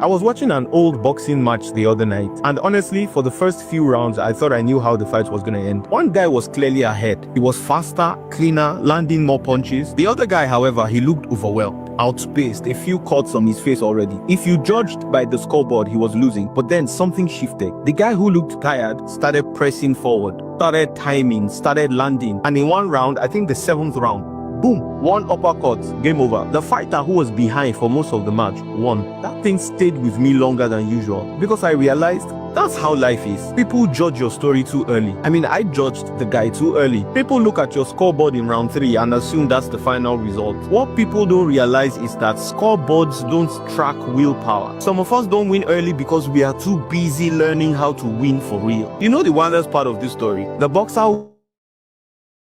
I was watching an old boxing match the other night, and honestly, for the first few rounds, I thought I knew how the fight was gonna end. One guy was clearly ahead. He was faster, cleaner, landing more punches. The other guy, however, he looked overwhelmed, outspaced, a few cuts on his face already. If you judged by the scoreboard, he was losing, but then something shifted. The guy who looked tired started pressing forward, started timing, started landing, and in one round, I think the 7th round, boom, one uppercut, game over. The fighter who was behind for most of the match won. That thing stayed with me longer than usual because I realized that's how life is. People judge your story too early. I mean, I judged the guy too early. People look at your scoreboard in round 3 and assume that's the final result. What people don't realize is that scoreboards don't track willpower. Some of us don't win early because we are too busy learning how to win for real. You know the wildest part of this story? The boxer who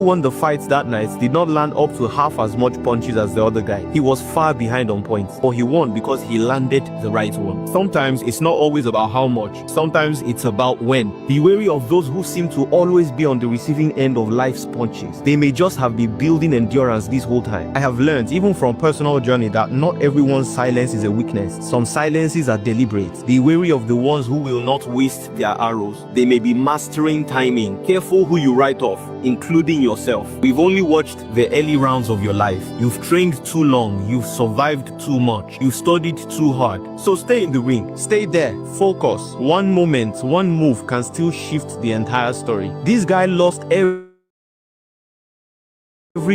won the fight that night did not land up to half as much punches as the other guy. He was far behind on points, but he won because he landed the right one. Sometimes it's not always about how much, sometimes it's about when. Be wary of those who seem to always be on the receiving end of life's punches. They may just have been building endurance this whole time. I have learned, even from personal journey, that not everyone's silence is a weakness. Some silences are deliberate. Be wary of the ones who will not waste their arrows. They may be mastering timing. Careful who you write off, including yourself. We've only watched the early rounds of your life. You've trained too long, you've survived too much, you've studied too hard. So stay in the ring, stay there, focus. One moment, one move can still shift the entire story. This guy lost every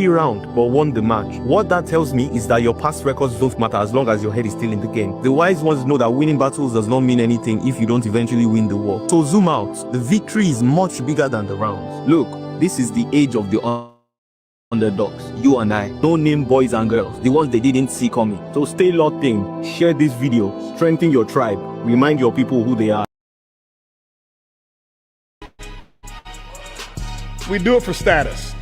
round but won the match. What that tells me is that your past records don't matter as long as your head is still in the game. The wise ones know that winning battles does not mean anything if you don't eventually win the war. So zoom out. The victory is much bigger than the rounds. Look, this is the age of the underdogs. You and I, no-name boys and girls, the ones they didn't see coming. So stay locked in, share this video, strengthen your tribe, remind your people who they are. We do it for status.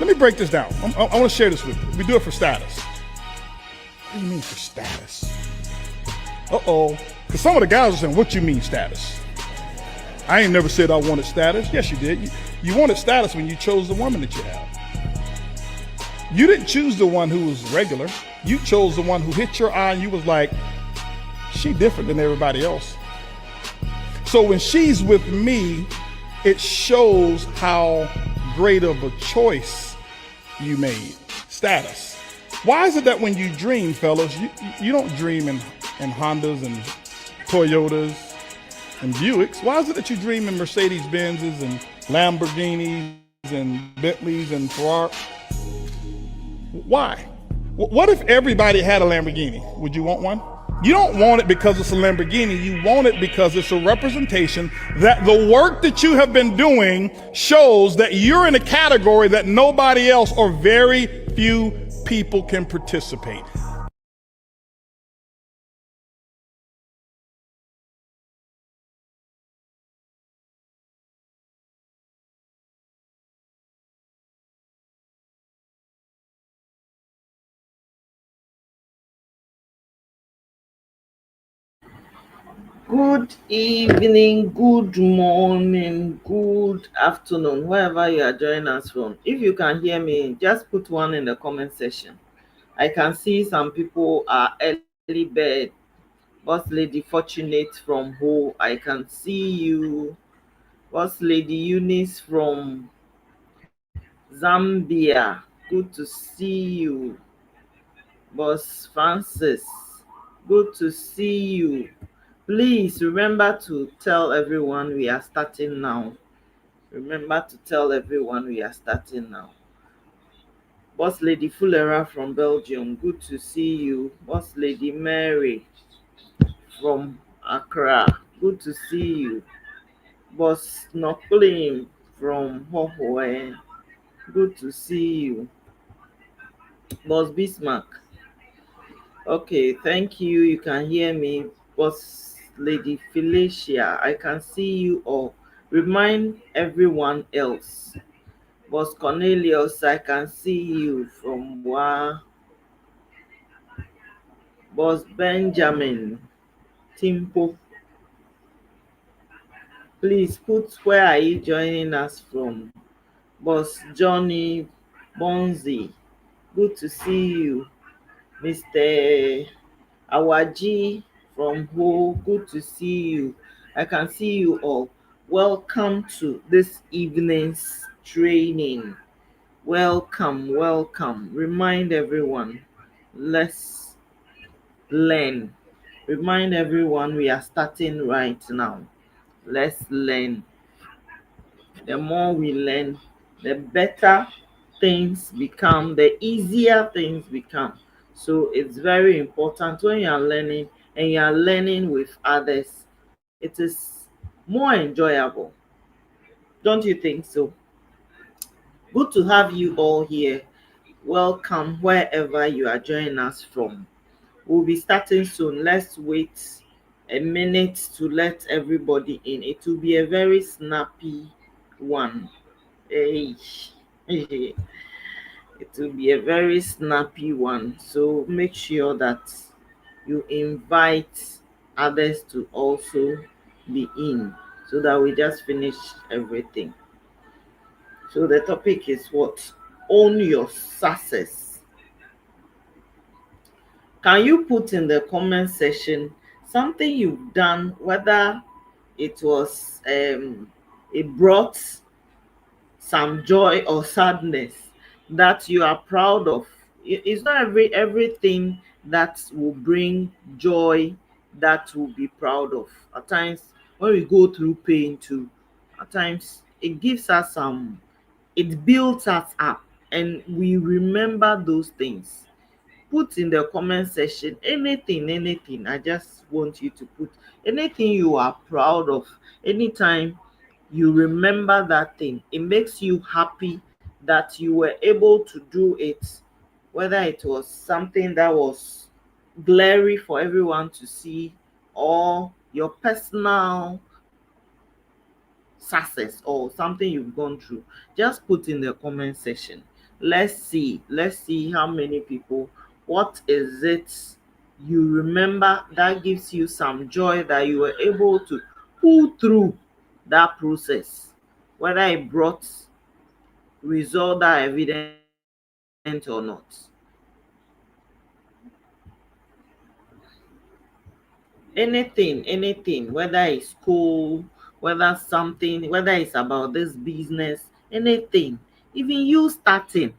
Let me break this down. I want to share this with you. We do it for status. What do you mean for status? Uh-oh. Because some of the guys are saying, what you mean status? I ain't never said I wanted status. Yes, you did. You wanted status when you chose the woman that you have. You didn't choose the one who was regular. You chose the one who hit your eye and you was like, she different than everybody else. So when she's with me, it shows how great of a choice you made. Status. Why is it that when you dream, fellas, you don't dream in Hondas and Toyotas and Buicks? Why is it that you dream in Mercedes-Benzes and Lamborghinis and Bentleys and Ferrari? Why? What if everybody had a Lamborghini? Would you want one? You don't want it because it's a Lamborghini. You want it because it's a representation that the work that you have been doing shows that you're in a category that nobody else or very few people can participate. Good evening, good morning, good afternoon, wherever you are joining us from. If you can hear me, just put one in the comment section. I can see some people are early bird. Boss Lady Fortunate from Ho, I can see you. Boss Lady Eunice from Zambia, good to see you. Boss Francis, good to see you. Please remember to tell everyone we are starting now. Remember to tell everyone we are starting now. Boss Lady Fulera from Belgium, good to see you. Boss Lady Mary from Accra, good to see you. Boss Noklim from Hohoe, good to see you. Boss Bismarck, okay, thank you. You can hear me. Boss Lady Felicia, I can see you all. Remind everyone else. Boss Cornelius, I can see you from Wa. Boss Benjamin Timpo, please put where are you joining us from. Boss Johnny Bonzi, good to see you. Mr. Awaji from Ho. Good to see you. I can see you all. Welcome to this evening's training. Welcome, welcome. Remind everyone, let's learn. Remind everyone we are starting right now. Let's learn. The more we learn, the better things become, the easier things become. So it's very important when you are learning and you are learning with others, it is more enjoyable. Don't you think so? Good to have you all here. Welcome wherever you are joining us from. We'll be starting soon. Let's wait a minute to let everybody in. It will be a very snappy one. Hey. It will be a very snappy one. So make sure that you invite others to also be in so that we just finish everything. So the topic is what? Own your success. Can you put in the comment section something you've done, whether it was it brought some joy or sadness that you are proud of? It's not everything that will bring joy that will be proud of. At times when we go through pain too, at times it gives us some, it builds us up and we remember those things. Put in the comment section anything. I just want you to put anything you are proud of. Anytime you remember that thing, it makes you happy that you were able to do it, whether it was something that was glary for everyone to see or your personal success or something you've gone through. Just put in the comment section. Let's see how many people, what is it you remember that gives you some joy that you were able to pull through that process, whether it brought result that are evident or not. Anything, whether it's school, whether something, whether it's about this business, anything, even you starting,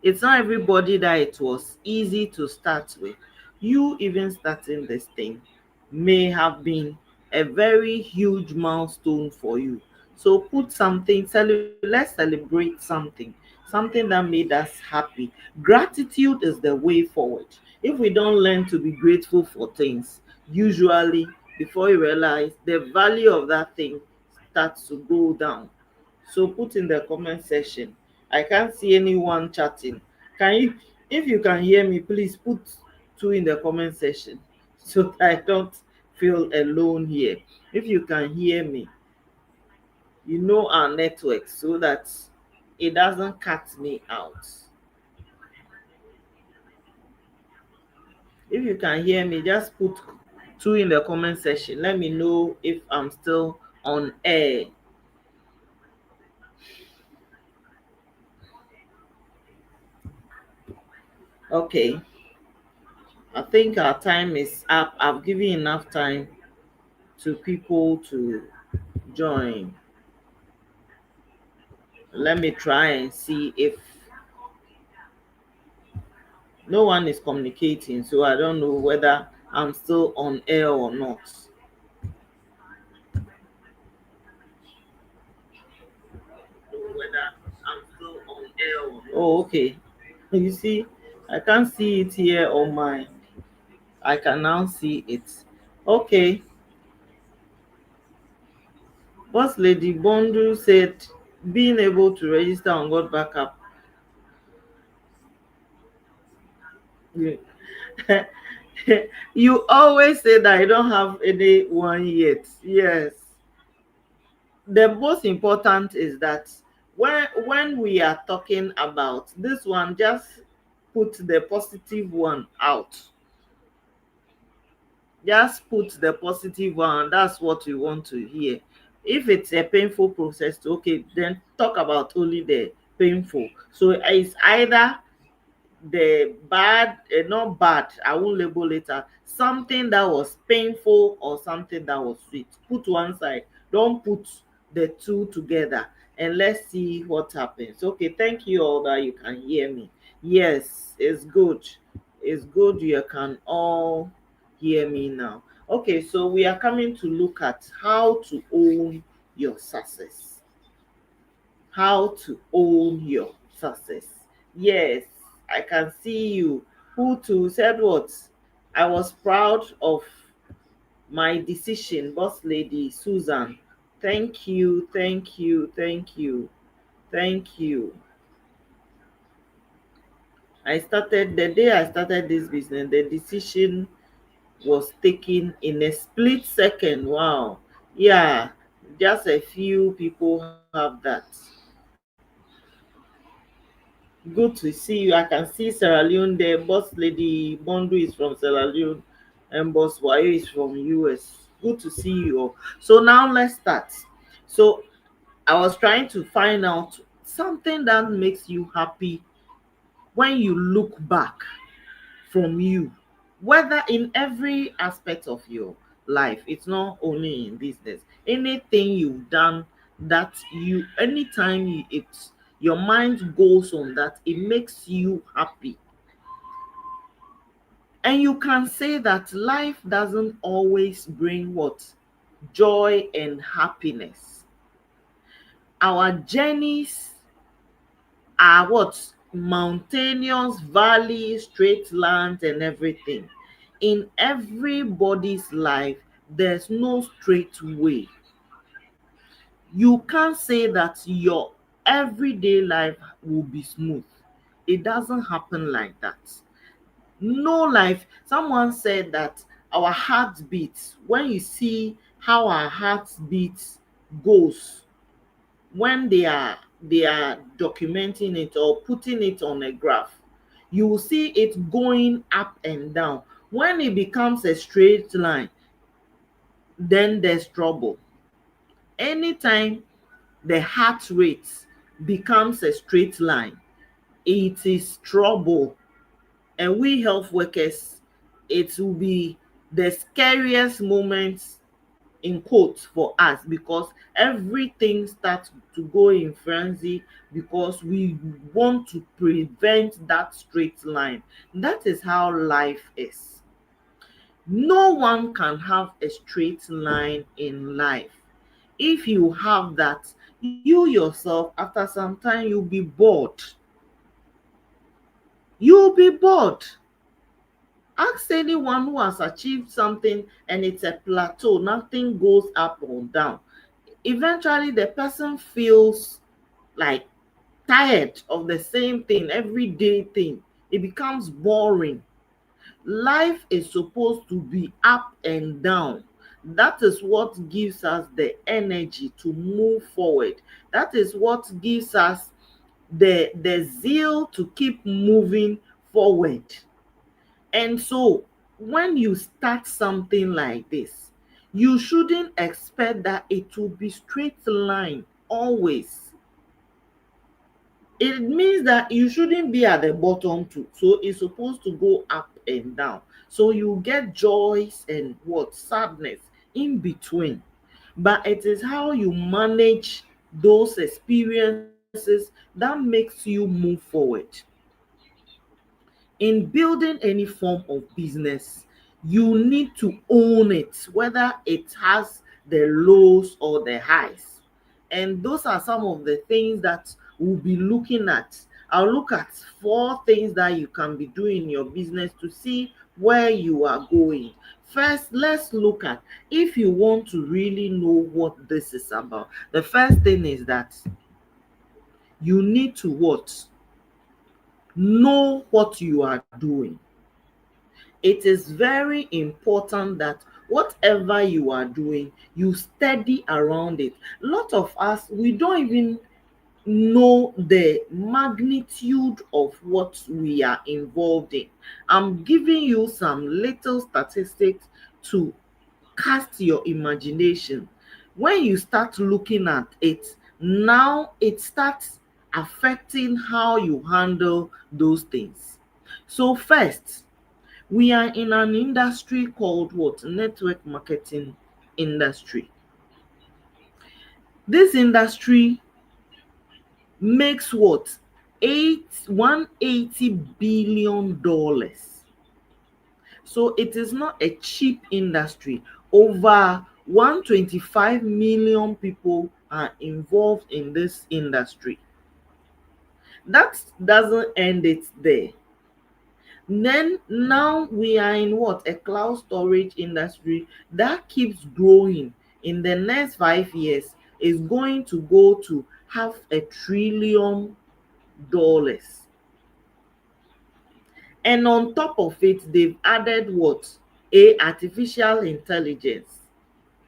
it's not everybody that it was easy to start with. You even starting this thing may have been a very huge milestone for you. So put something, let's celebrate something that made us happy. Gratitude is the way forward. If we don't learn to be grateful for things, usually before you realize, the value of that thing starts to go down. So put in the comment section. I can't see anyone chatting. Can you, if you can hear me, please put two in the comment section so that I don't feel alone here. If you can hear me, you know our network, so that it doesn't cut me out. If you can hear me, just put two in the comment section. Let me know if I'm still on air. Okay, I think our time is up. I've given enough time to people to join. Let me try and see if no one is communicating, so I don't know whether I'm still on air or not. Oh, okay. You see, I can't see it here on my. I can now see it. Okay. Boss Lady Bondu said being able to register on God Backup. You always say that I don't have anyone yet. Yes. The most important is that when we are talking about this one, just put the positive one out. Just put the positive one. That's what we want to hear. If it's a painful process, okay, then talk about only the painful. So it's either the bad, not bad, I won't label it as something that was painful or something that was sweet. Put one side, don't put the two together, and let's see what happens. Okay, thank you all that you can hear me. Yes, it's good. It's good you can all hear me now. Okay, so we are coming to look at how to own your success. How to own your success. Yes, I can see you. Who to said what? I was proud of my decision, boss lady Susan. Thank you, thank you, thank you, thank you. I started the day I started this business, the decision was taken in a split second. Wow. Yeah, just a few people have that. Good to see you. I can see Sierra Leone there. Boss Lady Bondo is from Sierra Leone and Boss Wayo is from US. Good to see you all. So now let's start. So I was trying to find out something that makes you happy when you look back from you, whether in every aspect of your life. It's not only in business. Anything you've done that you, anytime you, it's your mind goes on that, it makes you happy. And you can say that life doesn't always bring what? Joy and happiness. Our journeys are what? Mountainous, valleys, straight lands, and everything. In everybody's life, there's no straight way. You can't say that your everyday life will be smooth. It doesn't happen like that. No life. Someone said that our heart beats. When you see how our heart beats goes, when they are documenting it or putting it on a graph, you will see it going up and down. When it becomes a straight line, then there's trouble. Anytime the heart rate becomes a straight line, it is trouble. And we health workers, it will be the scariest moments in quotes for us, because everything starts to go in frenzy because we want to prevent that straight line. That is how life is. No one can have a straight line in life. If you have that, you yourself after some time you'll be bored. You'll be bored. Ask anyone who has achieved something and it's a plateau, nothing goes up or down. Eventually, the person feels like tired of the same thing, everyday thing. It becomes boring. Life is supposed to be up and down. That is what gives us the energy to move forward. That is what gives us the zeal to keep moving forward. And so when you start something like this, you shouldn't expect that it will be straight line always. It means that you shouldn't be at the bottom too. So it's supposed to go up and down. So you get joys and what? Sadness in between. But it is how you manage those experiences that makes you move forward. In building any form of business, you need to own it, whether it has the lows or the highs. And those are some of the things that we'll be looking at. I'll look at 4 things that you can be doing in your business to see where you are going. First, let's look at, if you want to really know what this is about, the first thing is that you need to what? Know what you are doing. It is very important that whatever you are doing, you study around it. A lot of us, we don't even know the magnitude of what we are involved in. I'm giving you some little statistics to cast your imagination. When you start looking at it, now it starts affecting how you handle those things. So first, we are in an industry called what? Network marketing industry. This industry makes what? 180 billion dollars. So it is not a cheap industry. Over 125 million people are involved in this industry. That doesn't end it there. Then now we are in what? A cloud storage industry that keeps growing. In the next 5 years is going to go to $500 billion. And on top of it, they've added what? A artificial intelligence,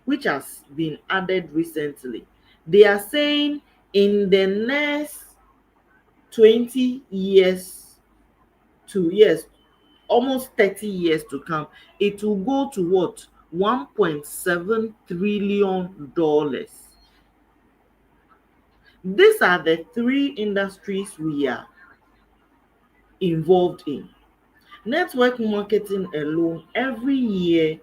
which has been added recently. They are saying in the next 20 years to years, almost 30 years to come, it will go to what? $1.7 trillion. These are the three industries we are involved in. Network marketing alone, every year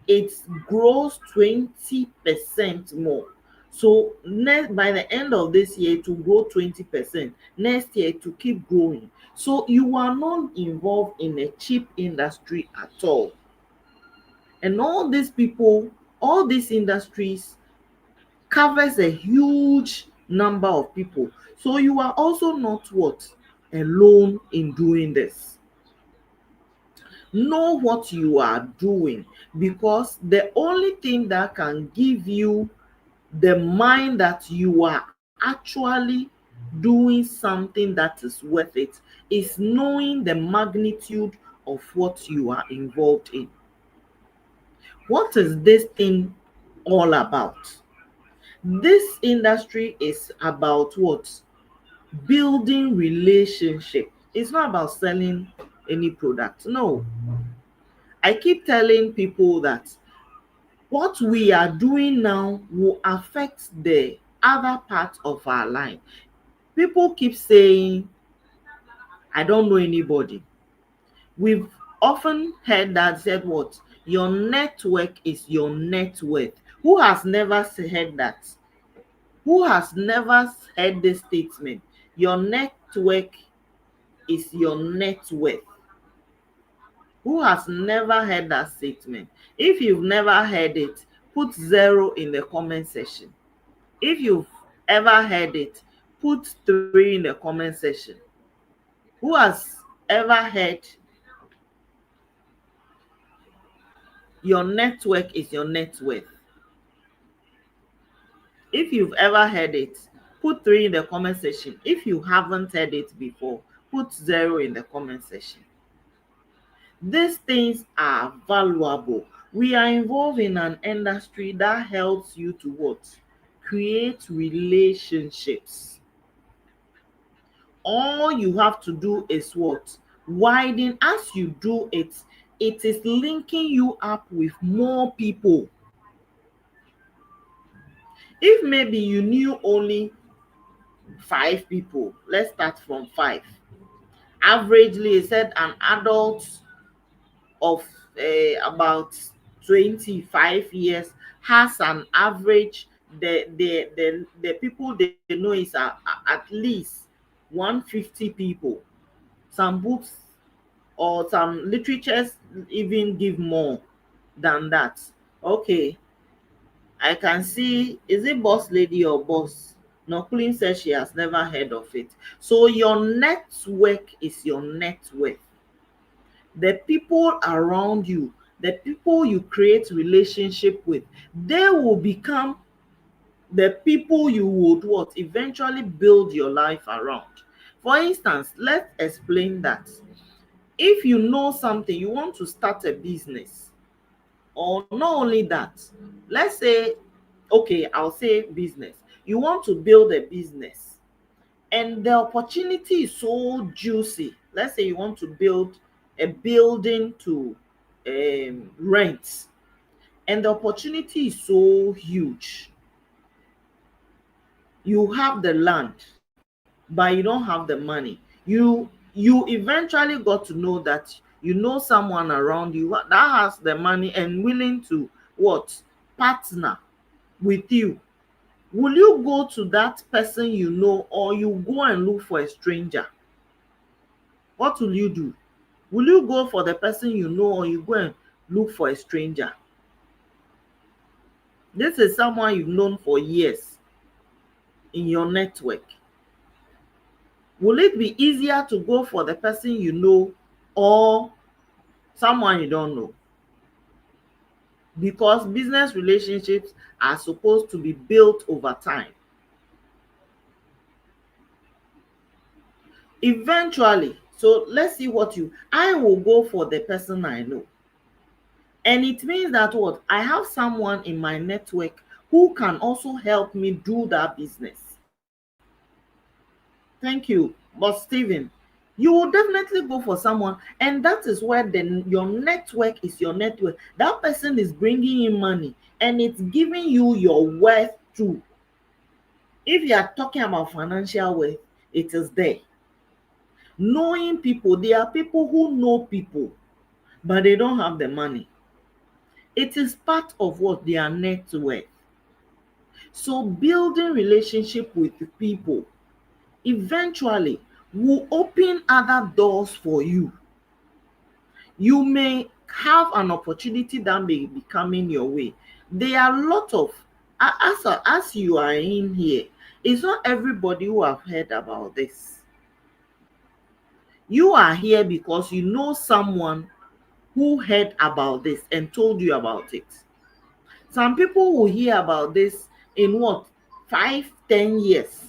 it grows 20% more. So by the end of this year, it will grow 20%. Next year, it will keep growing. So you are not involved in a cheap industry at all. And all these people, all these industries covers a huge number of people. So you are also not what? Alone in doing this. Know what you are doing, because the only thing that can give you the mind that you are actually doing something that is worth it is knowing the magnitude of what you are involved in. What is this thing all about? This industry is about what? Building relationship. It's not about selling any product. No. I keep telling people that what we are doing now will affect the other part of our life. People keep saying, I don't know anybody. We've often heard that said what? Your network is your net worth. Who has never heard that? Who has never heard this statement? Your network is your net worth. Who has never heard that statement? If you've never heard it, put 0 in the comment section. If you've ever heard it, put 3 in the comment section. Who has ever heard your network is your net worth? If you've ever heard it, put 3 in the comment section. If you haven't heard it before, put 0 in the comment section. These things are valuable. We are involved in an industry that helps you to what? Create relationships. All you have to do is what? Widen. As you do it, it is linking you up with more people. If maybe you knew only 5 people, let's start from 5. Averagely, it said an adult of about 25 years has an average, the people they know is at least 150 people. Some books or some literatures even give more than that. Okay, I can see, is it boss lady or boss? Nokulin says she has never heard of it. So your network is your net worth. The people around you, the people you create relationship with, they will become the people you would what? Eventually build your life around. For instance, let's explain that. If you know something, you want to start a business, or not only that, let's say, okay, I'll say business. You want to build a business and the opportunity is so juicy. Let's say you want to build a building to rent, and the opportunity is so huge. You have the land, but you don't have the money. You you eventually got to know that you know someone around you that has the money and willing to what? Partner with you. Will you go to that person you know, or you go and look for a stranger? What will you do? Will you go for the person you know, or you go and look for a stranger? This is someone you've known for years in your network. Will it be easier to go for the person you know or someone you don't know? Because business relationships are supposed to be built over time. Eventually, so let's see what I will go for the person I know. And it means that what? I have someone in my network who can also help me do that business. Thank you. But Stephen, you will definitely go for someone, and that is where your network is your network. That person is bringing in money and it's giving you your worth too. If you are talking about financial wealth, it is there. Knowing people, there are people who know people, but they don't have the money. It is part of what? Their net worth. So building relationship with the people eventually will open other doors for you. You may have an opportunity that may be coming your way. There are a lot of, as you are in here, it's not everybody who have heard about this. You are here because you know someone who heard about this and told you about it. Some people will hear about this in what? 5, 10 years,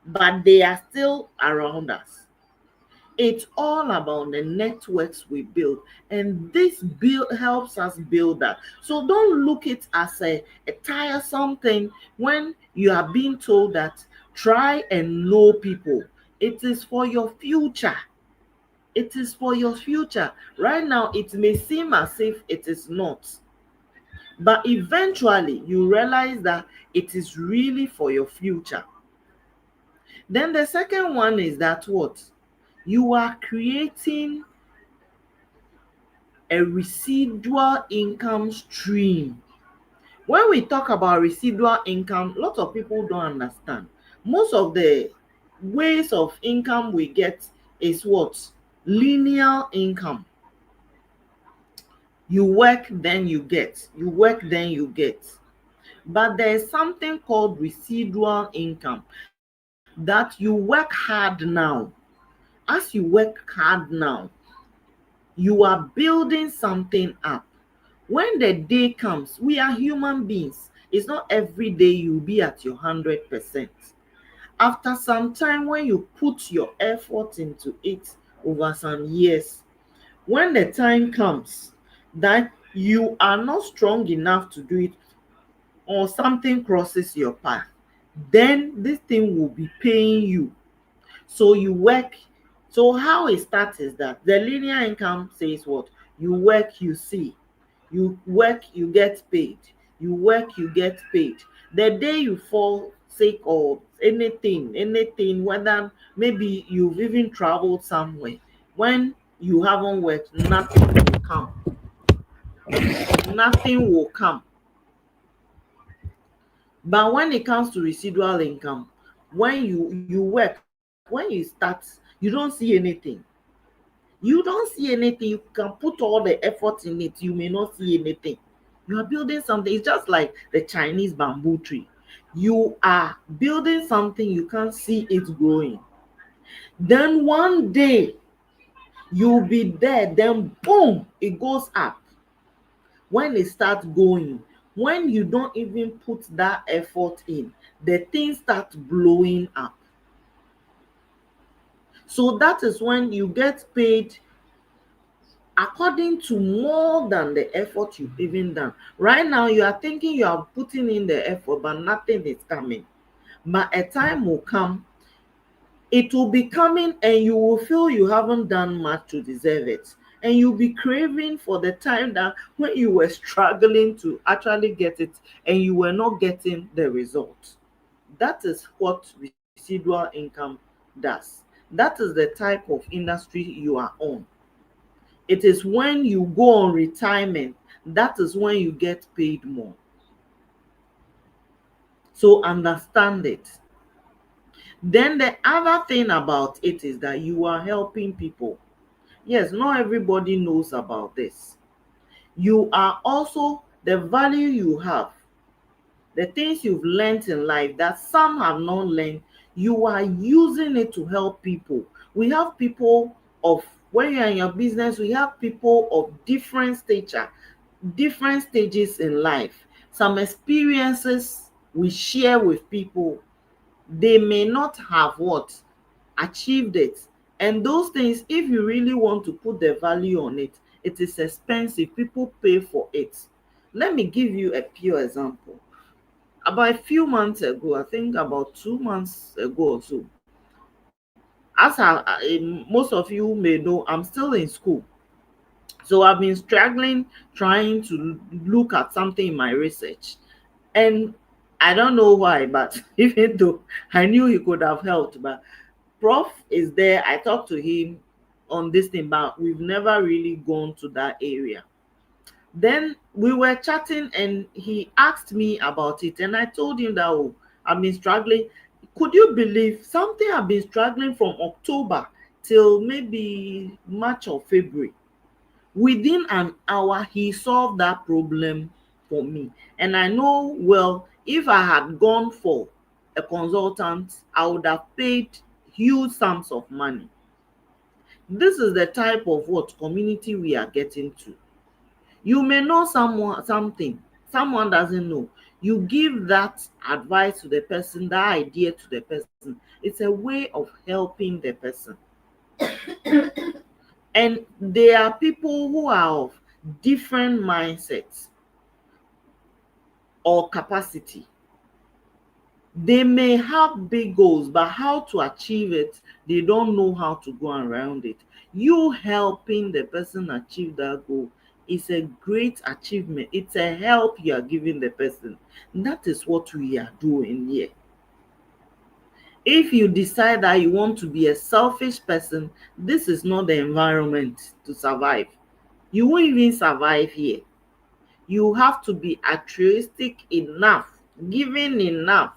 but they are still around us. It's all about the networks we build, and this build helps us build that. So don't look it as a tiresome thing when you are being told that try and know people. It is for your future. It is for your future. Right now, it may seem as if it is not, but eventually you realize that it is really for your future. Then the second one is that what? You are creating a residual income stream. When we talk about residual income, a lot of people don't understand. Most of the ways of income we get is what? Linear income. You work, then you get. You work, then you get. But there is something called residual income that you work hard now. As you work hard now, you are building something up. When the day comes, we are human beings. It's not every day you'll be at your 100%. After some time, when you put your effort into it over some years, when the time comes that you are not strong enough to do it, or something crosses your path, then this thing will be paying you. So you work. So how it starts is that the linear income says what? You work, you see. You work, you get paid. You work, you get paid. The day you fall sick or anything, whether maybe you've even traveled somewhere, when you haven't worked, nothing will come. Nothing will come. But when it comes to residual income, when you work, when you start, you don't see anything. You don't see anything. You can put all the effort in it, you may not see anything. You are building something. It's just like the Chinese bamboo tree. You are building something, you can't see it growing. Then one day you'll be there, then boom, it goes up. When it starts going, when you don't even put that effort in, the thing starts blowing up. So that is when you get paid according to more than the effort you've even done. Right now, you are thinking you are putting in the effort, but nothing is coming. But a time will come, it will be coming, and you will feel you haven't done much to deserve it. And you'll be craving for the time that when you were struggling to actually get it and you were not getting the result. That is what residual income does. That is the type of industry you are on. It is when you go on retirement, that is when you get paid more. So understand it. Then the other thing about it is that you are helping people. Yes, not everybody knows about this. You are also, the value you have, the things you've learned in life that some have not learned, you are using it to help people. We have people of, when you're in your business, we have people of different stature, different stages in life. Some experiences we share with people, they may not have what achieved it, and those things, if you really want to put the value on it, it is expensive. People pay for it. Let me give you a pure example. About a few months ago, I think about 2 months ago or so, as most of you may know, I'm still in school. So I've been struggling trying to look at something in my research. And I don't know why, but even though I knew he could have helped, but Prof is there. I talked to him on this thing, but we've never really gone to that area. Then we were chatting and he asked me about it, and I told him that, oh, I've been struggling. Could you believe something? I've been struggling from October till maybe March or February. Within an hour, he solved that problem for me. And I know, well, if I had gone for a consultant, I would have paid huge sums of money. This is the type of what community we are getting to. You may know something, someone doesn't know. You give that advice to the person, that idea to the person. It's a way of helping the person. And there are people who are of different mindsets or capacity. They may have big goals, but how to achieve it, they don't know how to go around it. You helping the person achieve that goal is a great achievement. It's a help you are giving the person. That is what we are doing here. If you decide that you want to be a selfish person, this is not the environment to survive. You won't even survive here. You have to be altruistic enough, giving enough,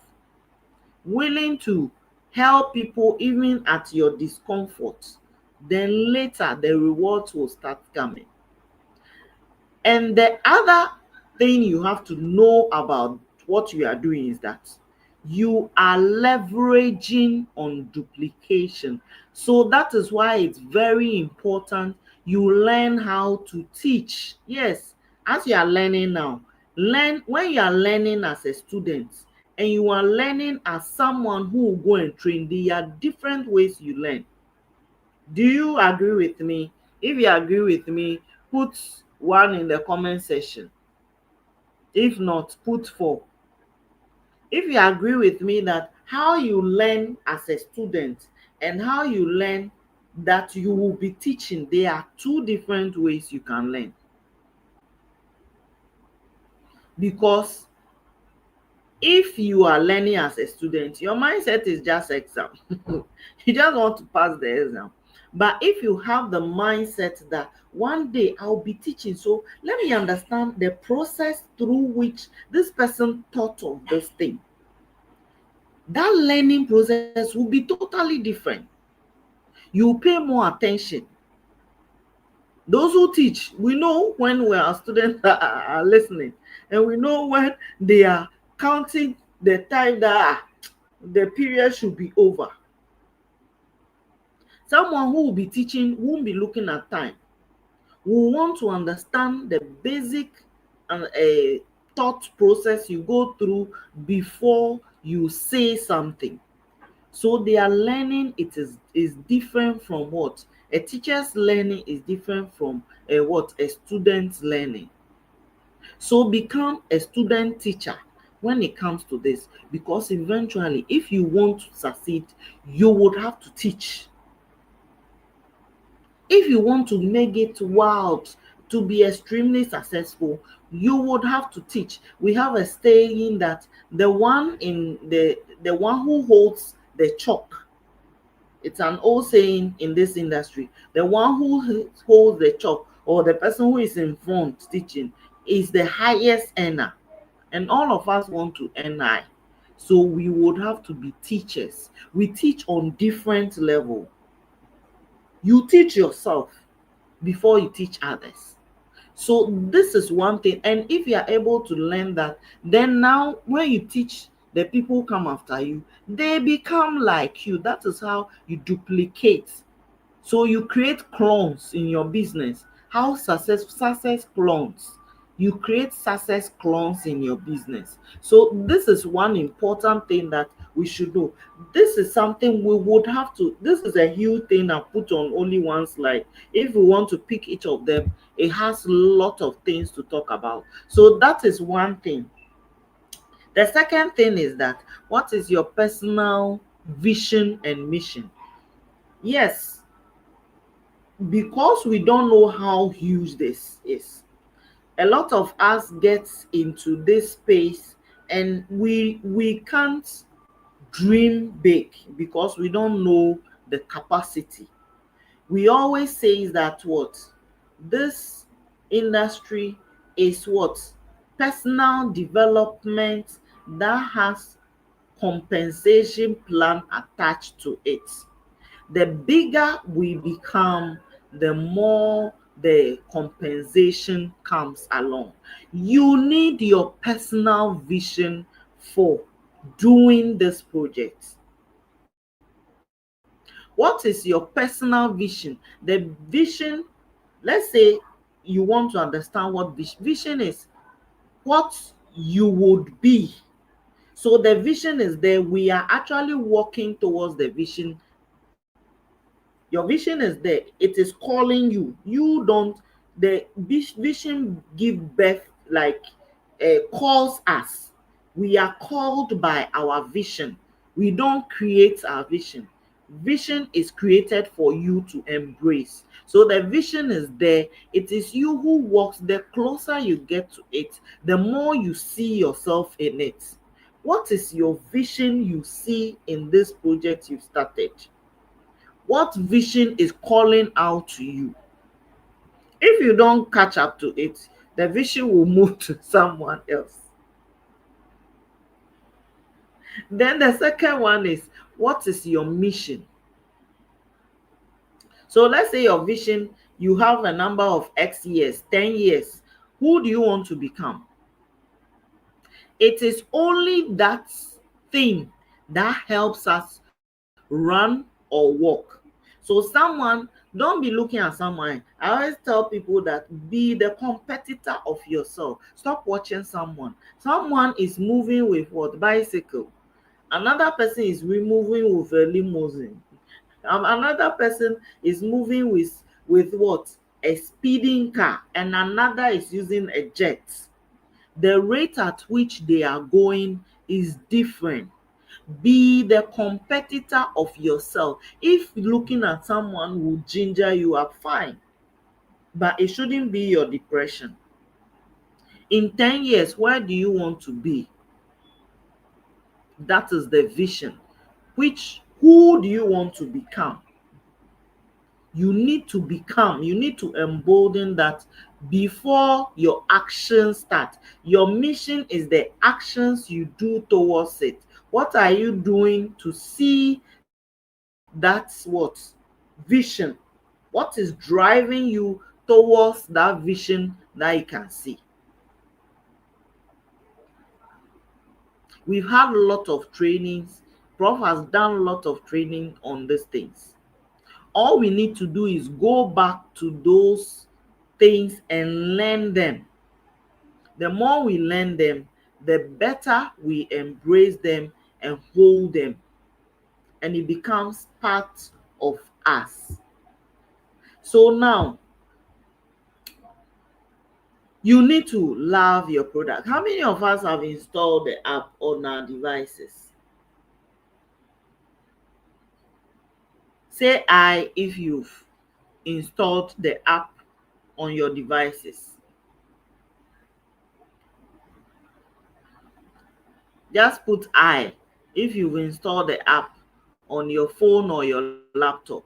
willing to help people even at your discomfort. Then later the rewards will start coming. And the other thing you have to know about what you are doing is that you are leveraging on duplication. So that is why it's very important you learn how to teach. Yes, as you are learning now, learn when you are learning as a student and you are learning as someone who will go and train. There are different ways you learn. Do you agree with me? If you agree with me, put one in the comment section. If not, put 4. If you agree with me that how you learn as a student and how you learn that you will be teaching, there are 2 different ways you can learn. Because if you are learning as a student, your mindset is just exam. You just want to pass the exam. But if you have the mindset that one day I'll be teaching, so let me understand the process through which this person thought of this thing, that learning process will be totally different. You pay more attention. Those who teach, we know when our students are listening, and we know when they are counting the time that the period should be over. Someone who will be teaching won't be looking at time. We want to understand the basic thought process you go through before you say something. So their learning is different from what a teacher's learning is different from a student's learning. So become a student teacher when it comes to this, because eventually if you want to succeed, you would have to teach. If you want to make it wild, to be extremely successful, you would have to teach. We have a saying that the one who holds the chalk It's an old saying in this industry. The one who holds the chalk, or the person who is in front teaching, is the highest earner. And all of us want to earn high. So we would have to be teachers. We teach on different level. You teach yourself before you teach others. So this is one thing. And if you are able to learn that, then now when you teach the people who come after you, they become like you. That is how you duplicate. So you create clones in your business. How success clones. You create success clones in your business. So this is one important thing that we should know. This is something we would have to, this is a huge thing I put on only one slide. If we want to pick each of them, it has a lot of things to talk about. So that is one thing. The second thing is that, what is your personal vision and mission? Yes, because we don't know how huge this is, a lot of us get into this space and we can't dream big because we don't know the capacity. We always say that what this industry is what personal development that has compensation plan attached to it. The bigger we become, the more the compensation comes along. You need your personal vision for doing this project. What is your personal vision? The vision, let's say you want to understand what vision is, what you would be. So the vision is there. We are actually working towards the vision. Your vision is there. It is calling you. You don't, the vision give birth, like calls us. We are called by our vision. We don't create our vision. Vision is created for you to embrace. So the vision is there. It is you who walks. The closer you get to it, the more you see yourself in it. What is your vision you see in this project you've started? What vision is calling out to you? If you don't catch up to it, the vision will move to someone else. Then the second one is, what is your mission? So let's say your vision, you have a number of X years, 10 years. Who do you want to become? It is only that thing that helps us run or walk. So someone, don't be looking at someone. I always tell people that be the competitor of yourself. Stop watching someone. Someone is moving with what? Bicycle. Another person is moving with a limousine. Another person is moving with what? A speeding car. And another is using a jet. The rate at which they are going is different. Be the competitor of yourself. If looking at someone will ginger you up, fine, but it shouldn't be your depression. In 10 years, where do you want to be? That is the vision. Who do you want to become? You need to become, you need to embolden that before your actions start. Your mission is the actions you do towards it. What are you doing to see that's what? Vision. What is driving you towards that vision that you can see? We've had a lot of trainings. Prof has done a lot of training on these things. All we need to do is go back to those things and learn them. The more we learn them, the better we embrace them and hold them. And it becomes part of us. So now, you need to love your product. How many of us have installed the app on our devices? Say I if you've installed the app on your devices. Just put I if you've installed the app on your phone or your laptop.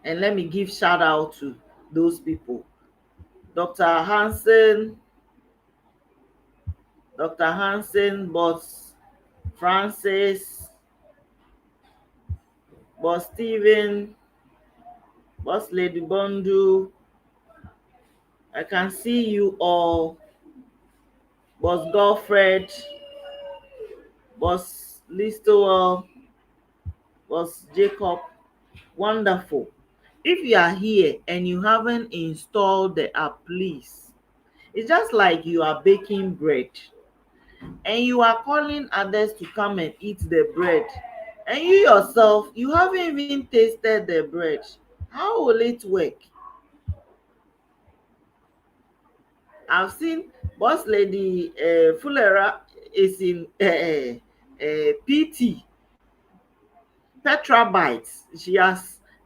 And let me give shout out to those people. Dr. Hansen, Boss Francis, Boss Stephen, Boss Lady Bondu. I can see you all. Boss Godfred, Boss Listowell, Boss Jacob. Wonderful. If you are here and you haven't installed the app, please. It's just like you are baking bread and you are calling others to come and eat the bread. And you yourself, you haven't even tasted the bread. How will it work? I've seen Boss Lady Fulera is in PT Petrabytes.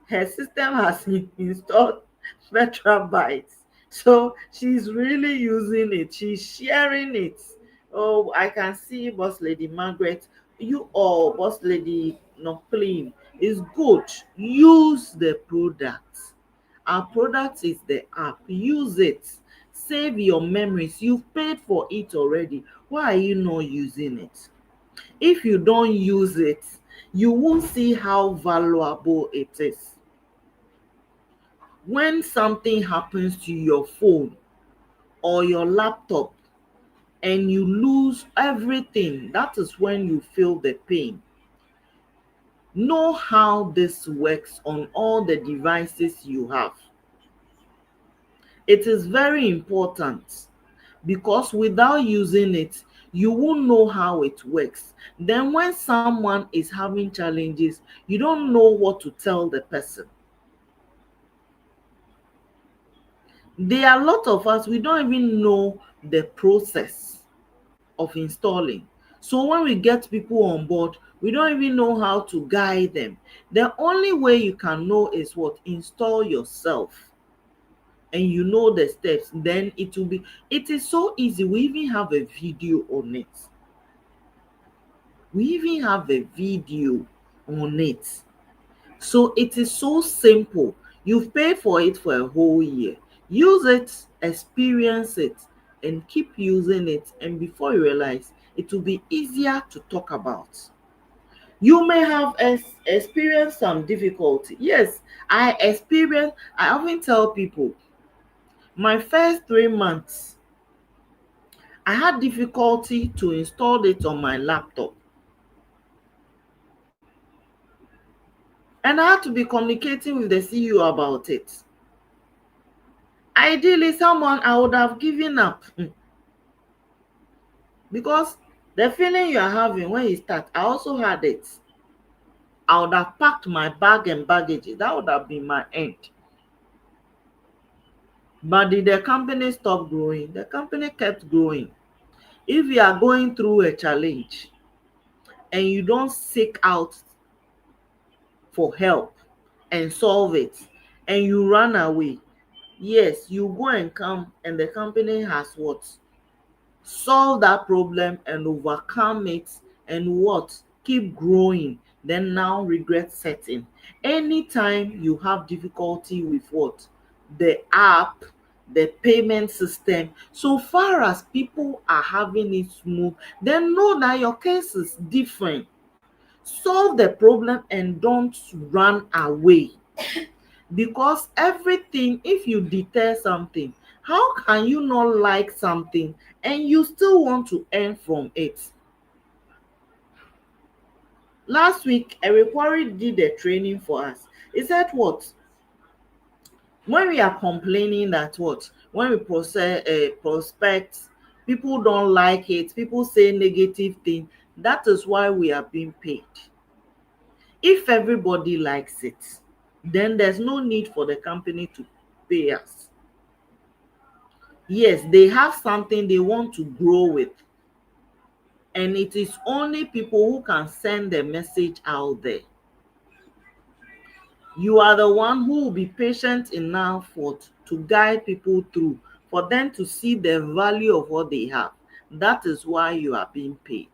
Her system has installed Petrabytes. So she's really using it. She's sharing it. Oh, I can see Boss Lady Margaret. You all, Boss Lady Noclean, is good. Use the product. Our product is the app. Use it. Save your memories. You've paid for it already. Why are you not using it? If you don't use it, you won't see how valuable it is. When something happens to your phone or your laptop and you lose everything, that is when you feel the pain. Know how this works on all the devices you have. It is very important because without using it, you won't know how it works. Then when someone is having challenges, you don't know what to tell the person. There are a lot of us, we don't even know the process of installing. So when we get people on board, we don't even know how to guide them. The only way you can know is what? Install yourself. And you know the steps, then it is so easy. We even have a video on it. So it is so simple. You've paid for it for a whole year. Use it, experience it, and keep using it. And before you realize, it will be easier to talk about. You may have experienced some difficulty. Yes, I often tell people, my first 3 months, I had difficulty to install it on my laptop. And I had to be communicating with the CEO about it. Ideally, someone I would have given up. Because the feeling you are having when you start, I also had it. I would have packed my bag and baggage. That would have been my end. But did the company stop growing? The company kept growing. If you are going through a challenge and you don't seek out for help and solve it, and you run away, yes, you go and come and the company has what? Solve that problem and overcome it and what? Keep growing. Then now regret setting. Anytime you have difficulty with what? The app, the payment system, so far as people are having it smooth, then know that your case is different. Solve the problem and don't run away. Because everything, if you deter something, how can you not like something and you still want to earn from it? Last week, Eric Quarry did a training for us. He said what? When we are complaining that what? When we prospect, people don't like it, people say negative things, that is why we are being paid. If everybody likes it, then there's no need for the company to pay us. Yes, they have something they want to grow with. And it is only people who can send the message out there. You are the one who will be patient enough to guide people through, for them to see the value of what they have. That is why you are being paid.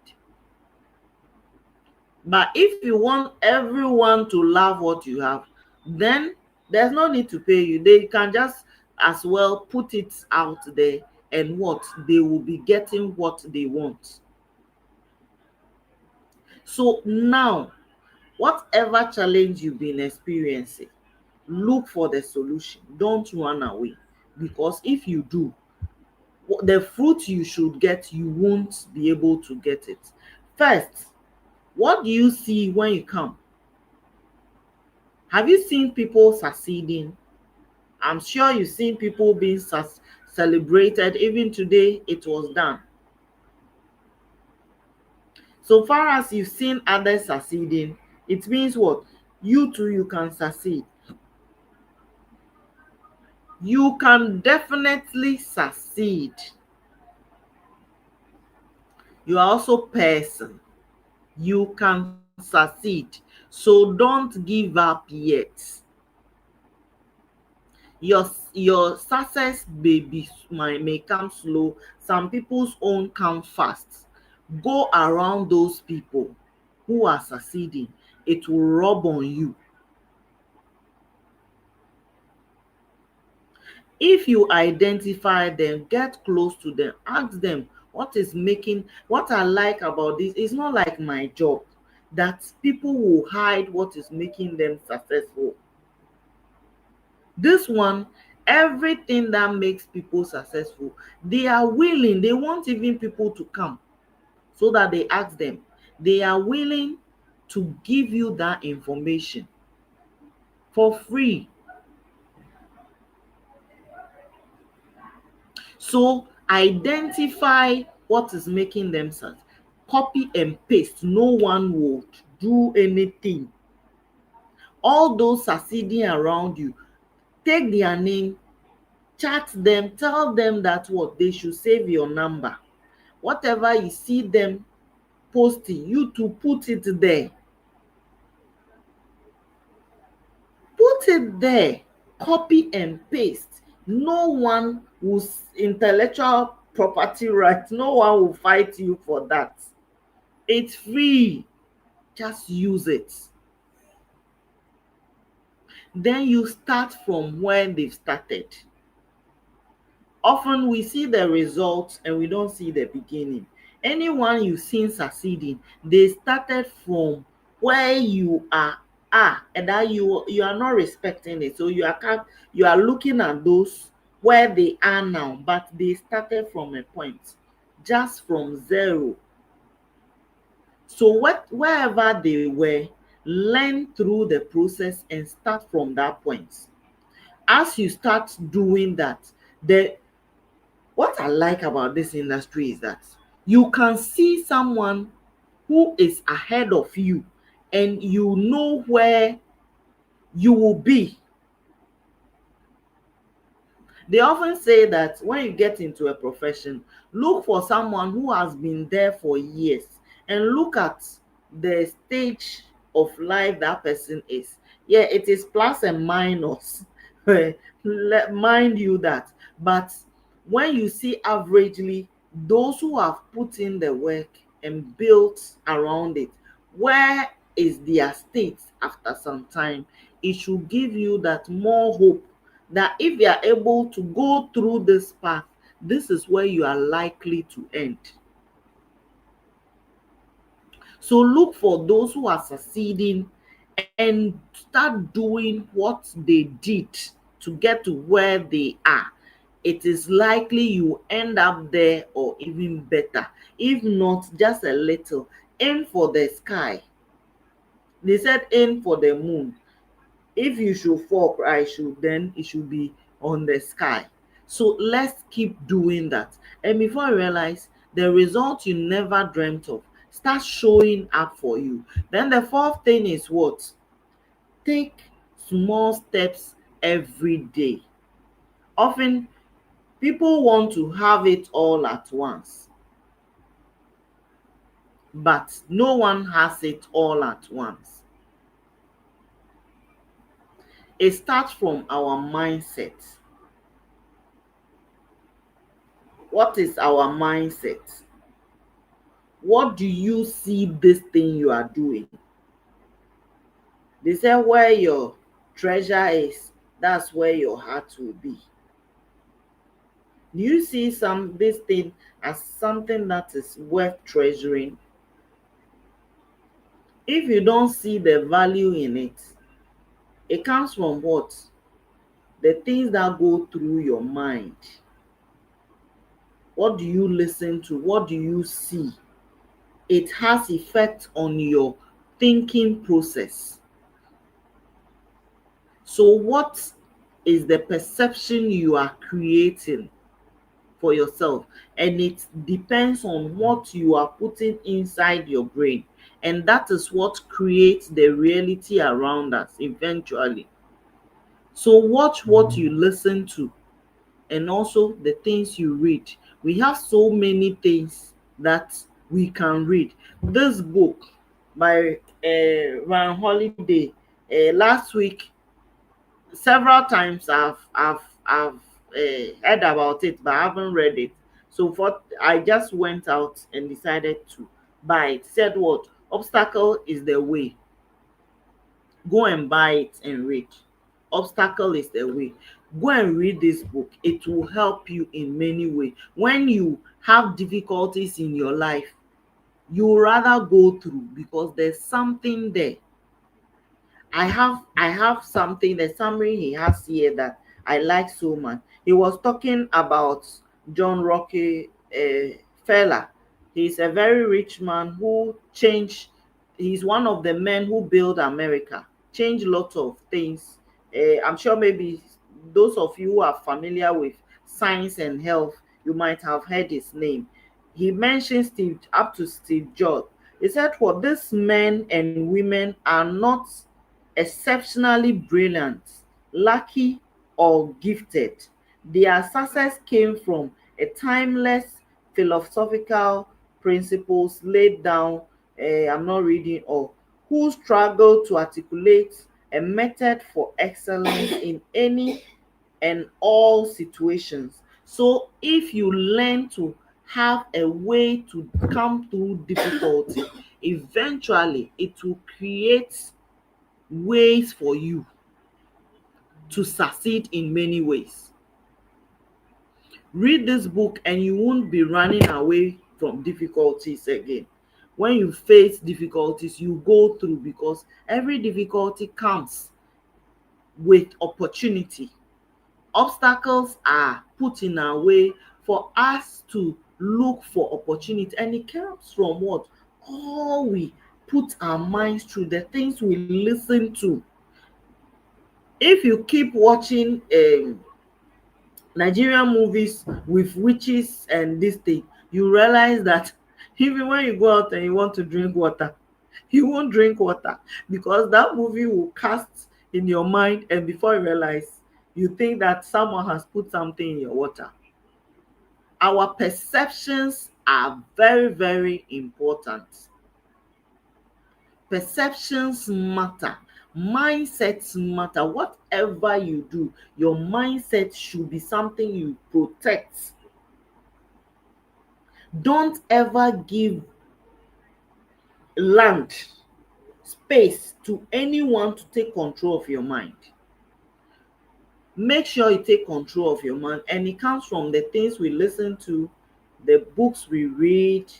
But if you want everyone to love what you have, then there's no need to pay you. They can just as well put it out there, and what they will be getting what they want. So now, whatever challenge you've been experiencing, look for the solution. Don't run away, because if you do, the fruit you should get, you won't be able to get it. First, what do you see when you come? Have you seen people succeeding? I'm sure you've seen people being celebrated. Even today, it was done. So far as you've seen others succeeding, it means what? You too, you can succeed. You can definitely succeed. You are also person. You can succeed. So don't give up yet. Your success may come slow. Some people's own come fast. Go around those people who are succeeding. It will rub on you. If you identify them, get close to them, ask them what I like about this. It's not like my job that people will hide what is making them successful. This one, everything that makes people successful, they are willing, they want even people to come so that they ask them. They are willing to give you that information for free. So identify what is making them sad. Copy and paste. No one will do anything. All those succeeding around you, take their name, chat them, tell them that what they should save your number. Whatever you see them posting, you to put it there. Put it there. Copy and paste. No one will intellectual property rights. No one will fight you for that. It's free. Just use it. Then you start from where they've started. Often we see the results and we don't see the beginning. Anyone you've seen succeeding, they started from where you are, and that you are not respecting it. So you are looking at those where they are now, but they started from a point, just from zero. So wherever they were, learn through the process and start from that point. As you start doing that, what I like about this industry is that you can see someone who is ahead of you and you know where you will be. They often say that when you get into a profession, look for someone who has been there for years and look at the stage of life that person is. Yeah, it is plus and minus. Mind you that. But when you see averagely those who have put in the work and built around it, where is their state after some time, it should give you that more hope that if you are able to go through this path, this is where you are likely to end. So look for those who are succeeding and start doing what they did to get to where they are. It is likely you end up there or even better. If not, just a little. Aim for the sky. They said aim for the moon. If you should fall, then it should be on the sky. So let's keep doing that. And before you realize, the result you never dreamt of start showing up for you. Then the fourth thing is what? Take small steps every day. Often people want to have it all at once, but no one has it all at once. It starts from our mindset. What is our mindset? What do you see this thing you are doing? They say where your treasure is, that's where your heart will be. Do you see this thing as something that is worth treasuring? If you don't see the value in it, it comes from what? The things that go through your mind. What do you listen to? What do you see? It has effect on your thinking process. So what is the perception you are creating for yourself? And it depends on what you are putting inside your brain, and that is what creates the reality around us eventually. So watch what you listen to, and also the things you read. We have so many things that we can read. This book by Ryan Holiday, last week, several times I've heard about it, but I haven't read it. So for I just went out and decided to buy it. Said what? Obstacle is the way. Go and buy it and read. Obstacle is the way. Go and read this book. It will help you in many ways. When you have difficulties in your life, you rather go through, because there's something there. I have something, the summary he has here that I like so much. He was talking about John Rockefeller. He's a very rich man who changed. He's one of the men who built America, changed lots of things. I'm sure maybe those of you who are familiar with science and health, you might have heard his name. He mentioned Steve Jobs. He said, "For these men and women are not exceptionally brilliant, lucky, or gifted. Their success came from a timeless philosophical principles laid down." I'm not reading all. "Who struggle to articulate a method for excellence in any and all situations." So if you learn to have a way to come through difficulty, eventually it will create ways for you to succeed in many ways. Read this book and you won't be running away from difficulties again. When you face difficulties, you go through, because every difficulty comes with opportunity. Obstacles are put in our way for us to look for opportunity, and it comes from what? All we put our minds through, the things we listen to. If you keep watching Nigerian movies with witches and this thing, you realize that even when you go out and you want to drink water, you won't drink water, because that movie will cast in your mind, and before you realize, you think that someone has put something in your water. Our perceptions are very, very important. Perceptions matter. Mindsets matter. Whatever you do, your mindset should be something you protect. Don't ever give land, space to anyone to take control of your mind. Make sure you take control of your mind, and it comes from the things we listen to, the books we read,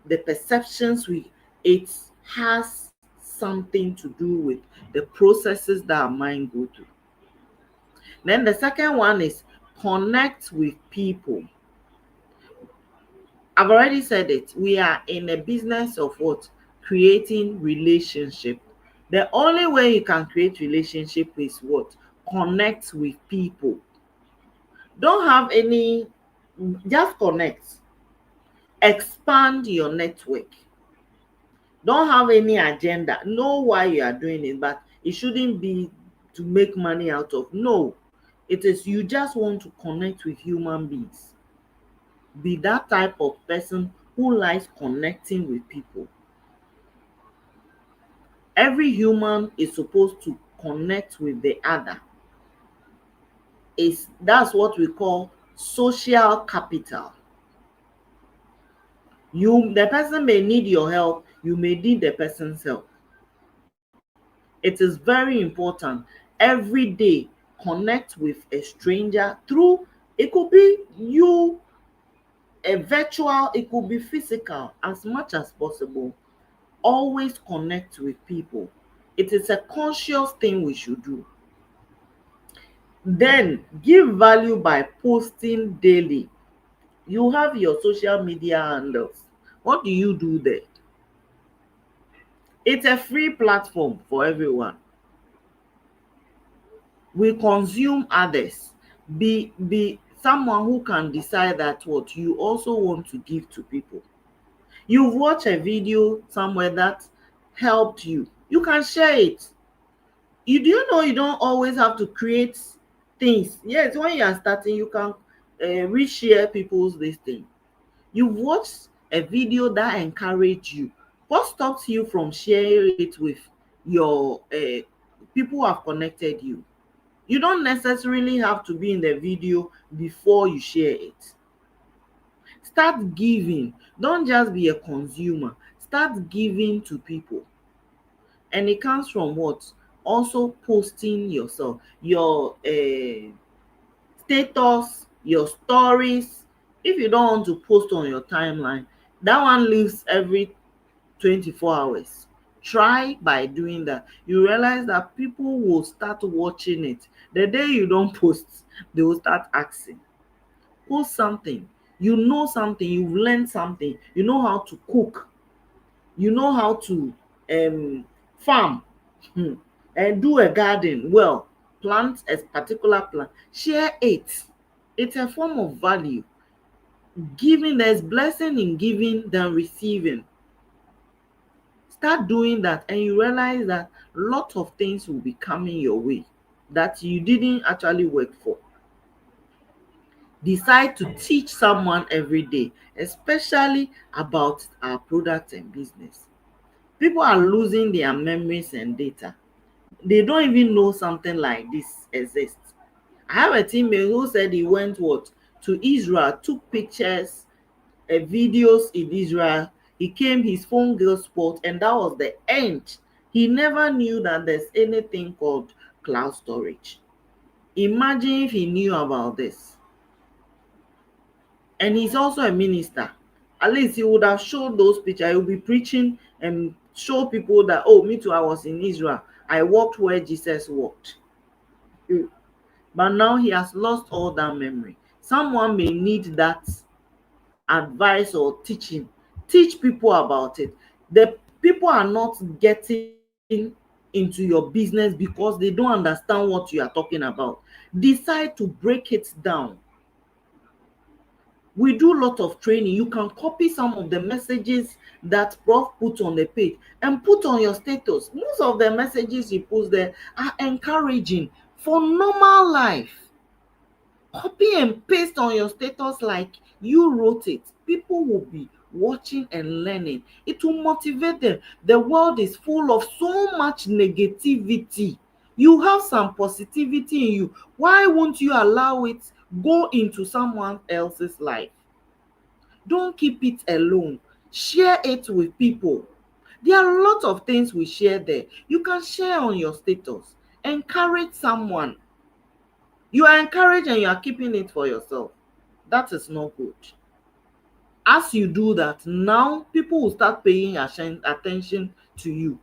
the perceptions we. It has something to do with the processes that our mind go through. Then the second one is connect with people. I've already said it. We are in a business of what? Creating relationship. The only way you can create relationship is what? Connect with people. Don't have any, just connect. Expand your network. Don't have any agenda. Know why you are doing it, but it shouldn't be to make money out of. No, it is you just want to connect with human beings. Be that type of person who likes connecting with people. Every human is supposed to connect with the other. That's what we call social capital. The person may need your help, you may need the person's help. It is very important. Every day, connect with a stranger through, it could be you, a virtual, it could be physical, as much as possible. Always connect with people. It is a conscious thing we should do. Then give value by posting daily. You have your social media handles. What do you do there? It's a free platform for everyone. We consume others. Be someone who can decide that what you also want to give to people. You've watched a video somewhere that helped you. You can share it. Do you know you don't always have to create things? Yes, when you are starting, you can reshare people's this thing. You've watched a video that encouraged you. What stops you from sharing it with your people who have connected you? You don't necessarily have to be in the video before you share it. Start giving. Don't just be a consumer. Start giving to people. And it comes from what? Also posting yourself, your status, your stories. If you don't want to post on your timeline, that one lives every 24 hours. Try by doing that. You realize that people will start watching it. The day you don't post, they will start asking. Post something. You know something, you've learned something. You know how to cook. You know how to farm, and do a garden well. Plant a particular plant. Share it. It's a form of value. Giving, there's blessing in giving than receiving. Start doing that and you realize that a lot of things will be coming your way that you didn't actually work for. Decide to teach someone every day, especially about our product and business. People are losing their memories and data. They don't even know something like this exists. I have a teammate who said he went what to Israel, took pictures, videos in Israel. He came, his phone got spoiled, and that was the end. He never knew that there's anything called cloud storage. Imagine if he knew about this. And he's also a minister. At least he would have showed those pictures. He would be preaching and show people that, oh, me too, I was in Israel. I walked where Jesus walked. But now he has lost all that memory. Someone may need that advice or teaching. Teach people about it. The people are not getting into your business because they don't understand what you are talking about. Decide to break it down. We do a lot of training. You can copy some of the messages that Prof put on the page and put on your status. Most of the messages he puts there are encouraging for normal life. Copy and paste on your status like you wrote it. People will be watching and learning. It will motivate them. The world is full of so much negativity. You have some positivity in you. Why won't you allow it go into someone else's life? Don't keep it alone. Share it with people. There are a lot of things we share there. You can share on your status. Encourage someone. You are encouraged and you are keeping it for yourself. That is not good. As you do that, now people will start paying attention to you.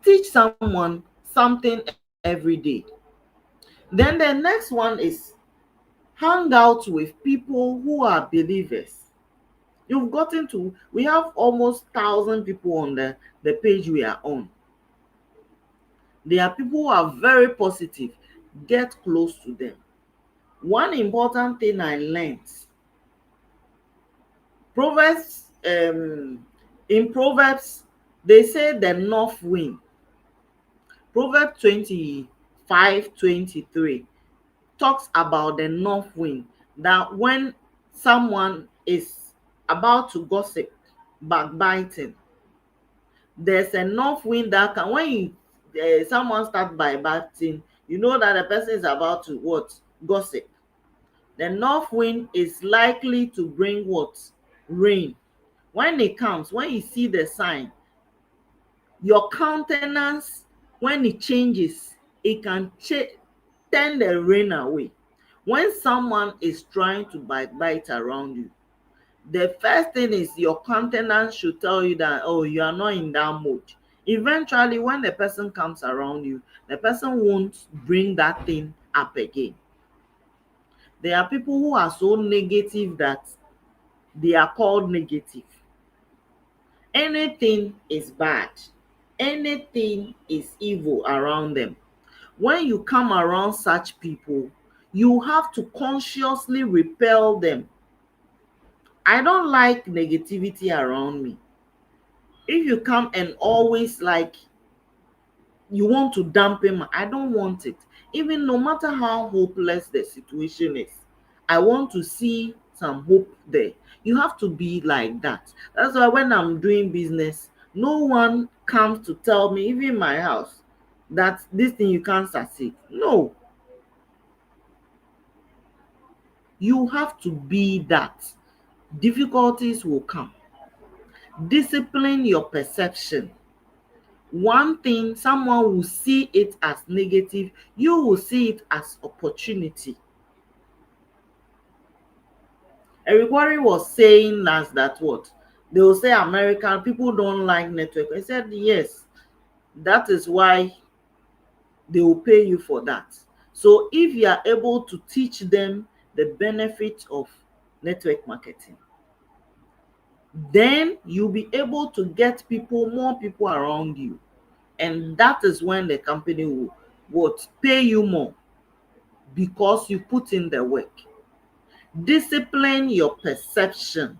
Teach someone something every day. Then the next one is hang out with people who are believers. We have almost 1,000 people on the page we are on. There are people who are very positive. Get close to them. One important thing I learned, Proverbs, in Proverbs, they say the north wind. Proverbs 25:23 talks about the north wind, that when someone is about to gossip, backbiting, there's a north wind that can, when someone starts backbiting, you know that the person is about to what? Gossip. The north wind is likely to bring what? Rain. When it comes, when you see the sign, your countenance, when it changes, it can turn the rain away. When someone is trying to bite around you, the first thing is your countenance should tell you that, oh, you are not in that mood. Eventually, when the person comes around you, the person won't bring that thing up again. There are people who are so negative that they are called negative. Anything is bad. Anything is evil around them. When you come around such people, you have to consciously repel them. I don't like negativity around me. If you come and always like you want to dampen, I don't want it. Even no matter how hopeless the situation is, I want to see some hope there. You have to be like that. That's why when I'm doing business, no one comes to tell me, even in my house, that this thing you can't succeed. No, you have to be that. Difficulties will come. Discipline your perception. One thing, someone will see it as negative, you will see it as opportunity. Everybody was saying last that what? They will say American people don't like network. I said yes, that is why they will pay you for that. So if you are able to teach them the benefit of network marketing, then you'll be able to get more people around you. And that is when the company will pay you more because you put in the work. Discipline your perception.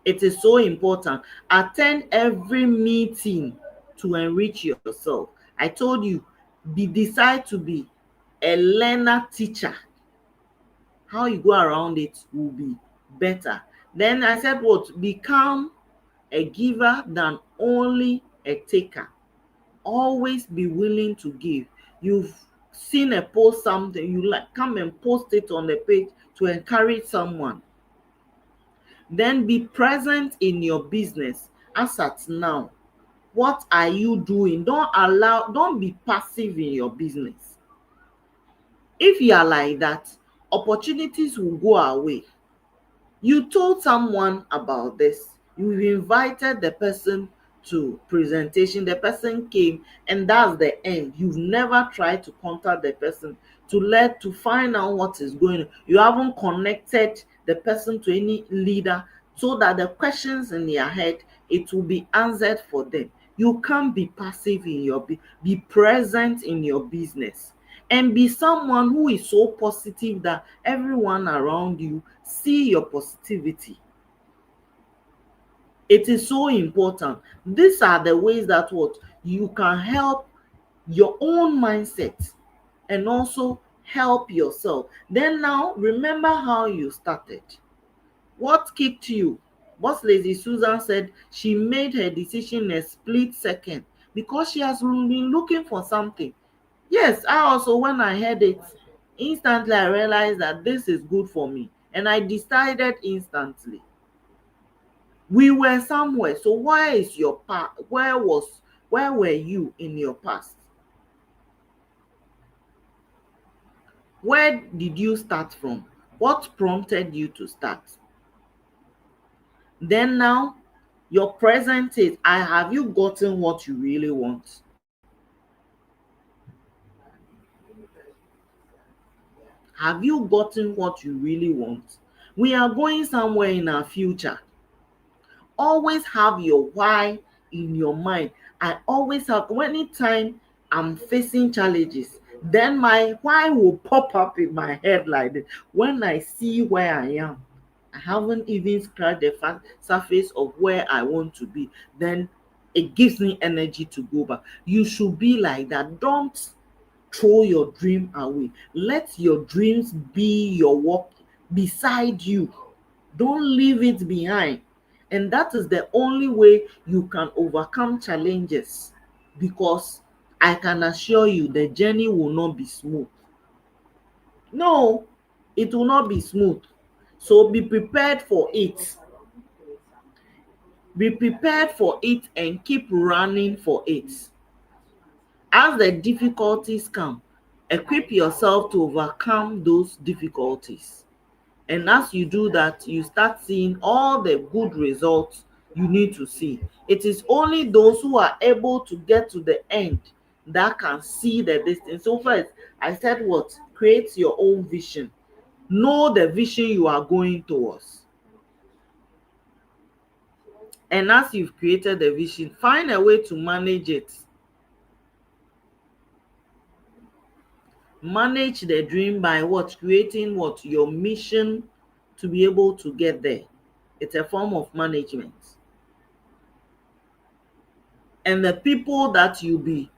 It is so important. Attend every meeting to enrich yourself. I told you, decide to be a learner teacher. How you go around it will be better. Then I said what? Become a giver than only a taker. Always be willing to give. You've seen a post, something you like, come and post it on the page to encourage someone. Then be present in your business. As at now, what are you doing? Don't be passive in your business. If you are like that, opportunities will go away. You told someone about this, you invited the person to presentation, the person came, and that's the end. You've never tried to contact the person to find out what is going on. You haven't connected the person to any leader so that the questions in their head, it will be answered for them. You can't be passive in be present in your business. And be someone who is so positive that everyone around you see your positivity. It is so important. These are the ways that what you can help your own mindset and also help yourself. Then now remember how you started. What kicked you? Boss Lady Susan said she made her decision in a split second because she has been looking for something. Yes, I also, when I heard it, instantly I realized that this is good for me. And I decided instantly. We were somewhere. So where is your past? Where were you in your past? Where did you start from? What prompted you to start? Then now, your present is, have you gotten what you really want? Have you gotten what you really want? We are going somewhere in our future. Always have your why in your mind. I always have, anytime I'm facing challenges, then my why will pop up in my head like this. When I see where I am, I haven't even scratched the surface of where I want to be, then it gives me energy to go back. You should be like that. Don't throw your dream away. Let your dreams be your work beside you. Don't leave it behind. And that is the only way you can overcome challenges, because I can assure you the journey will not be smooth. No, it will not be smooth. So be prepared for it. Be prepared for it and keep running for it. As the difficulties come, equip yourself to overcome those difficulties. And as you do that, you start seeing all the good results you need to see. It is only those who are able to get to the end that can see the distance. So first, I said what? Create your own vision. Know the vision you are going towards. And as you've created the vision, find a way to manage it. Manage the dream by what? Creating what? Your mission to be able to get there. It's a form of management. And the people that you be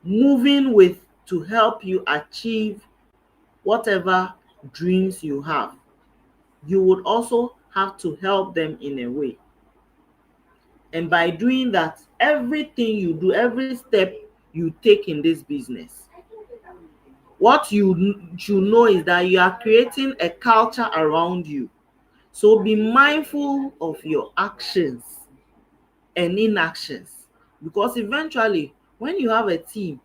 moving with to help you achieve whatever dreams you have, you would also have to help them in a way. And by doing that, everything you do, every step you take in this business, what you should know is that you are creating a culture around you. So be mindful of your actions and inactions, because eventually when you have a team,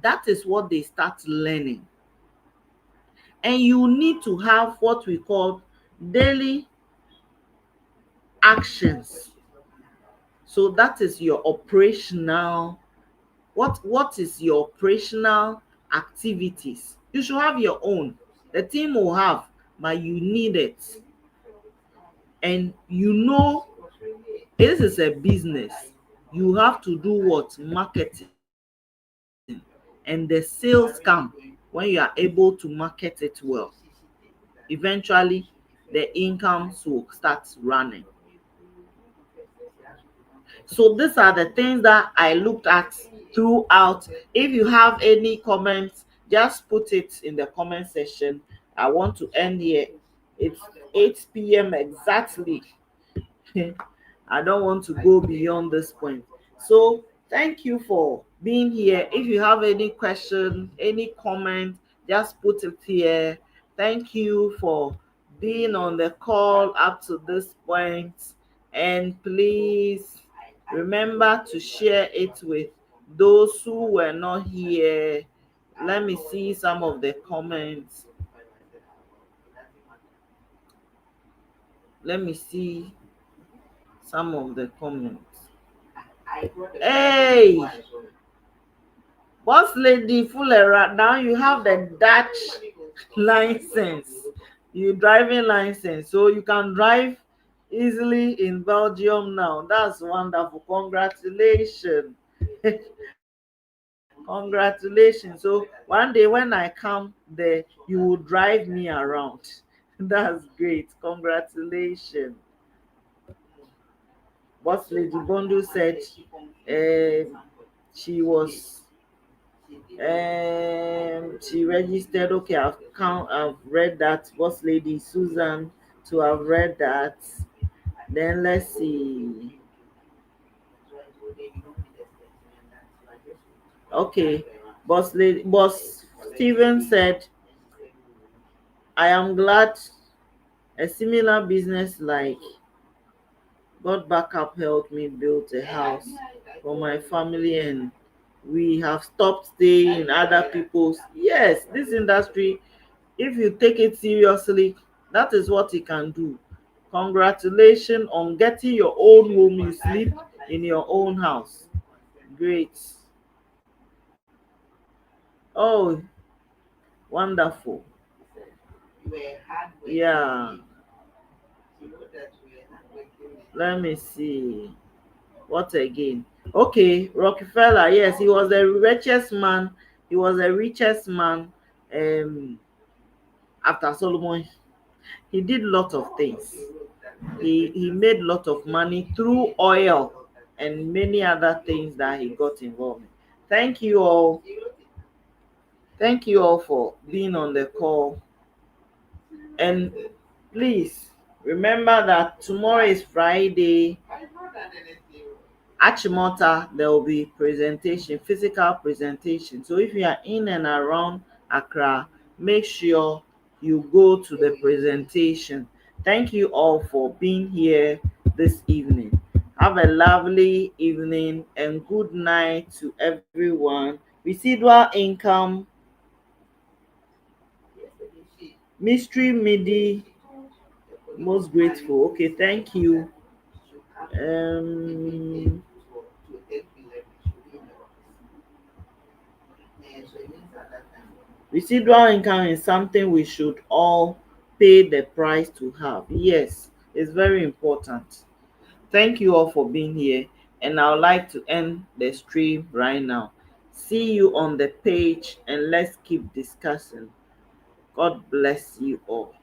that is what they start learning. And you need to have what we call daily actions. So that is your operational, what is your operational activities. You should have your own. The team will have, but you need it. And you know, this is a business. You have to do what? Marketing. And the sales come when you are able to market it well. Eventually, the incomes will start running. So these are the things that I looked at throughout. If you have any comments, just put it in the comment section. I want to end here. It's 8 p.m. exactly. I don't want to go beyond this point. So thank you for being here. If you have any question, any comment, just put it here. Thank you for being on the call up to this point. And please remember to share it with those who were not here. Let me see some of the comments. Let me see some of the comments. Hey, boss lady Fuller, now you have the Dutch license. You driving license, so you can drive easily in Belgium now. That's wonderful. Congratulations. Congratulations. So one day when I come there, you will drive me around. That's great. Congratulations. Boss lady Bondo said she was she registered. Okay, I've read that. Boss lady Susan to have read that. Then let's see. Okay, boss Steven said, I am glad a similar business like God Backup helped me build a house for my family, and we have stopped staying in other people's. Yes, this industry, if you take it seriously, that is what you can do. Congratulations on getting your own home. You sleep in your own house. Great. Oh, wonderful. Yeah. Let me see. What again? Okay, Rockefeller. Yes, he was the richest man. He was the richest man after Solomon. He did a lot of things. He made a lot of money through oil and many other things that he got involved in. Thank you all. Thank you all for being on the call. And please remember that tomorrow is Friday. Achimota, there will be presentation, physical presentation. So if you are in and around Accra, make sure you go to the presentation. Thank you all for being here this evening. Have a lovely evening and good night to everyone. Residual income, mystery midi, most grateful. Okay, thank you. Um, Residual income is something we should all pay the price to have. Yes, it's very important. Thank you all for being here, and I would like to end the stream right now. See you on the page, and let's keep discussing. God bless you all.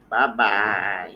Bye bye.